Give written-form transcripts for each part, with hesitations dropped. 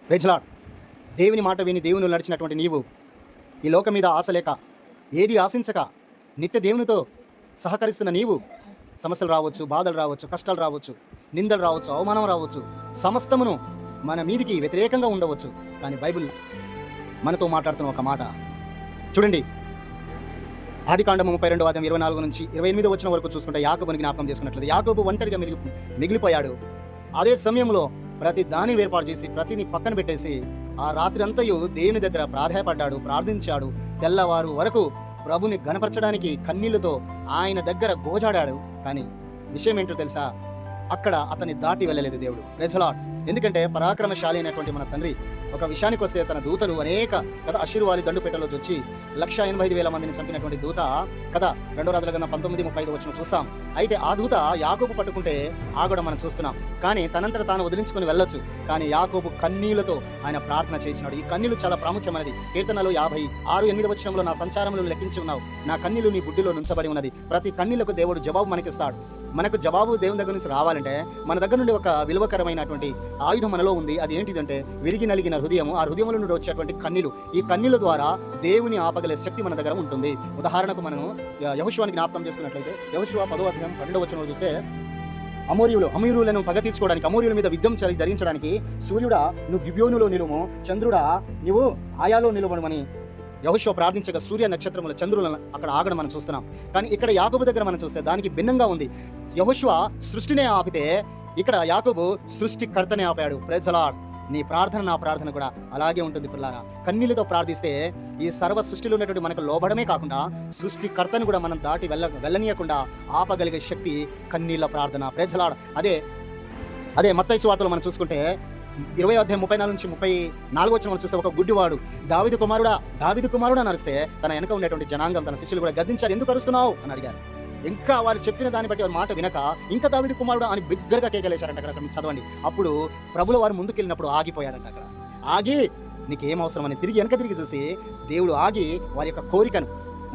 Praise lord. దేవుని మాట విని దేవుని నడిచినటువంటి నీవు ఈ లోకం మీద ఆశ లేక ఏది ఆశించక నిత్య దేవునితో సహకరిస్తున్న నీవు సమస్యలు రావచ్చు, బాధలు రావచ్చు, కష్టాలు రావచ్చు, నిందలు రావచ్చు, అవమానం రావచ్చు, సమస్తమును మన మీదికి వ్యతిరేకంగా ఉండవచ్చు. కానీ బైబిల్ మనతో మాట్లాడుతున్న ఒక మాట చూడండి. ఆదికాండము 32:24 నుంచి 28 వచ్చిన వరకు చూసుకుంటే యాకోబుని జ్ఞాపకం చేసుకున్నట్లయితే యాకోబు ఒంటరిగా మిగిలిపోయాడు. అదే సమయంలో ప్రతి దానిని ఏర్పాటు చేసి ప్రతిని పక్కన పెట్టేసి ఆ రాత్రి అంతయు దేవుని దగ్గర ప్రాధాయపడ్డాడు, ప్రార్థించాడు. తెల్లవారు వరకు ప్రభుని గణపరచడానికి కన్నీళ్లతో ఆయన దగ్గర గోజాడాడు. కానీ విషయం ఏంటో తెలుసా, అక్కడ అతన్ని దాటి వెళ్ళలేదు దేవుడు. Praise the lord. ఎందుకంటే పరాక్రమశాలి అయినటువంటి మన తండ్రి ఒక విషయానికి వస్తే తన దూతలు అనేక అశ్షూరు దండుపేటలో వచ్చి 185,000 మందిని చంపినటువంటి దూత కదా 2 రాజుల గ్రంథం 19:35 వచ్చిన చూస్తాం. అయితే ఆ దూత యాకోబు పట్టుకుంటే ఆగడం మనం చూస్తున్నాం. కానీ తనంతట తాను వదిలించుకొని వెళ్ళొచ్చు. కానీ యాకోబు కన్నీళ్లతో ఆయన ప్రార్థన చేసినాడు. ఈ కన్నీళ్లు చాలా ప్రాముఖ్యమైనది. కీర్తనలు 56:8 వచనంలో నా సంచారములు లెక్కించి ఉన్నావు, నా కన్నీళ్లు నీ బుడ్డిలో నుంచబడి ఉన్నది. ప్రతి కన్నీళ్లకు దేవుడు జవాబు మనకిస్తాడు. మనకు జవాబు దేవుని దగ్గర నుంచి రావాలంటే మన దగ్గర నుండి ఒక విలువకరమైనటువంటి ఆయుధం మనలో ఉంది. అది ఏంటిదంటే విరిగి నలిగిన హృదయము. ఆ హృదయంలో నుండి వచ్చేటువంటి కన్నీళ్లు. ఈ కన్నీళ్ల ద్వారా దేవుని ఆపగలే శక్తి మన దగ్గర ఉంటుంది. ఉదాహరణకు మనం యెహోషువని జ్ఞాపకం చేసుకున్నట్లయితే యెహోషువ 10:2 చూస్తే అమోరీయులను పగ తీర్చుకోవడానికి, అమోరీయుల మీద యుద్ధం ధరించడానికి సూర్యుడా నువ్వు గిబియోనులో నిలువు, చంద్రుడా నువ్వు ఆయాలో నిలువమని యెహోషువ ప్రార్థించగా సూర్య నక్షత్రముల చంద్రులను అక్కడ ఆగడం మనం చూస్తున్నాం. కానీ ఇక్కడ యాకోబు దగ్గర మనం చూస్తే దానికి భిన్నంగా ఉంది. యెహోషువ సృష్టినే ఆపితే ఇక్కడ యాకోబు సృష్టికర్తనే ఆపాడు. Praise the lord. నీ ప్రార్థన నా ప్రార్థన కూడా అలాగే ఉంటుంది పిల్లారా. కన్నీళ్లతో ప్రార్థిస్తే ఈ సర్వ సృష్టిలో ఉన్నటువంటి మనకు లోబడమే కాకుండా సృష్టికర్తను కూడా మనం దాటి వెళ్ళనీయకుండా ఆపగలిగే శక్తి కన్నీళ్ల ప్రార్థన. Praise the lord. అదే మత్తయి సువార్తలో మనం చూసుకుంటే 20:34 నుంచి 34 మనం చూస్తే ఒక గుడ్డివాడు దావీదు కుమారుడా నరిస్తే తన వెనక ఉండేటువంటి జనాంగం తన శిష్యులు కూడా గద్దించారు. ఎందుకు అరుస్తున్నావు అని అడిగారు. ఇంకా వారు చెప్పిన దాన్ని బట్టి వారి మాట వినక ఇంకా దావీదు కుమారుడు అని బిగ్గరగా కేకలేశారంట. అక్కడ మీరు చదవండి. అప్పుడు ప్రభుల వారు ముందుకెళ్ళినప్పుడు ఆగిపోయారంట. అక్కడ ఆగి నీకేం అవసరం అని వెనక తిరిగి చూసి దేవుడు ఆగి వారి యొక్క కోరికను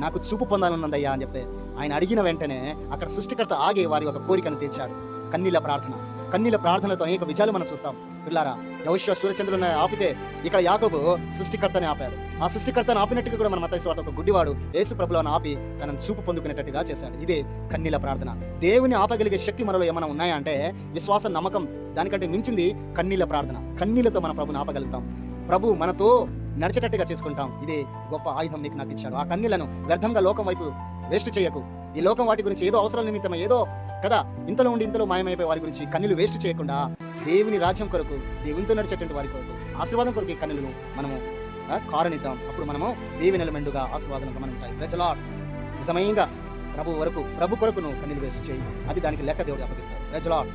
నాకు చూపు పొందాలన్నదయ్యా అని చెప్తే ఆయన అడిగిన వెంటనే అక్కడ సృష్టికర్త ఆగి వారి యొక్క కోరికను తీర్చాడు. కన్నీళ్ల ప్రార్థనలతో అనేక విజయాలు మనం చూస్తాం పిల్లారా. యెహోషువ సూర్యచంద్రులను ఆపితే ఇక్కడ యాకోబు సృష్టికర్తని ఆపాడు. ఆ సృష్టికర్తను ఆపినట్టుగా కూడా మన మత్తయి సువార్త ఒక గుడ్డివాడు యేసు ప్రభువును ఆపి తనను చూపు పొందుకునేటట్టుగా చేశాడు. ఇదే కన్నీళ్ల ప్రార్థన. దేవుని ఆపగలిగే శక్తి మనలో ఏమైనా ఉన్నాయా అంటే విశ్వాసం, నమ్మకం. దానికంటే మించింది కన్నీళ్ల ప్రార్థన. కన్నీళ్లతో మన ప్రభుని ఆపగలుగుతాం. ప్రభు మనతో నడిచేటట్టుగా చేసుకుంటాం. ఇదే గొప్ప ఆయుధం నీకు నాకు ఇచ్చాడు. ఆ కన్నీళ్లను వ్యర్థంగా లోకం వైపు వేస్ట్ చేయకు. ఈ లోకం వాటి గురించి ఏదో అవసరాల నిమిత్తం ఏదో కదా ఇంతలో ఉండి ఇంతలో మాయమైపోయే వారి గురించి కన్నీళ్లు వేస్ట్ చేయకుండా దేవుని రాజ్యం కొరకు, దేవునితో నడిచేటువంటి వారి కొరకు, ఆశీర్వాదం కొరకు ఈ కన్నీళ్లను మనము కారణిద్దాం. అప్పుడు మనము దీవెనల మెండుగా ఆశీర్వాదంగా మనం ఉంటాయి. Praise the Lord. నిజమయంగా ప్రభు కొరకు నువ్వు కన్నీళ్లు వేస్ట్ చేయి. అది దానికి లెక్క దేవుడు అప్పగిస్తాడు. Praise the lord.